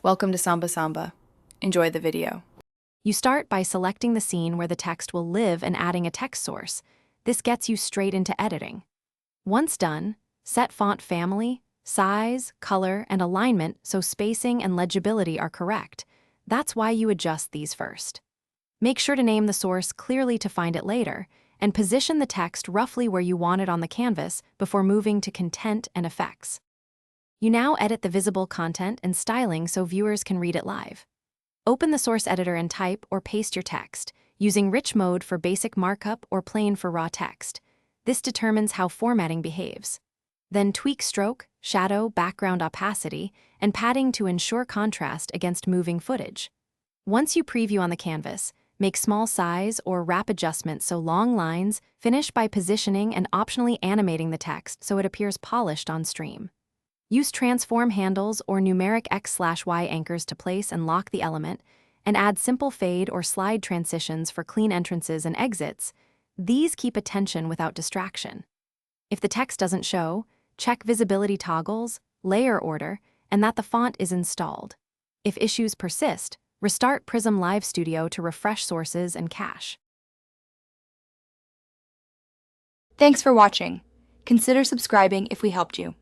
Welcome to Samba Samba. Enjoy the video. You start by selecting the scene where the text will live and adding a text source. This gets you straight into editing. Once done, set font family, size, color, and alignment so spacing and legibility are correct. That's why you adjust these first. Make sure to name the source clearly to find it later, and position the text roughly where you want it on the canvas before moving to content and effects. You now edit the visible content and styling so viewers can read it live. Open the source editor and type or paste your text, using rich mode for basic markup or plain for raw text. This determines how formatting behaves. Then tweak stroke, shadow, background opacity, and padding to ensure contrast against moving footage. Once you preview on the canvas, make small size or wrap adjustments so long lines, finish by positioning and optionally animating the text so it appears polished on stream. Use transform handles or numeric X/Y anchors to place and lock the element, and add simple fade or slide transitions for clean entrances and exits. These keep attention without distraction. If the text doesn't show, check visibility toggles, layer order, and that the font is installed. If issues persist, restart Prism Live Studio to refresh sources and cache. Thanks for watching. Consider subscribing if we helped you.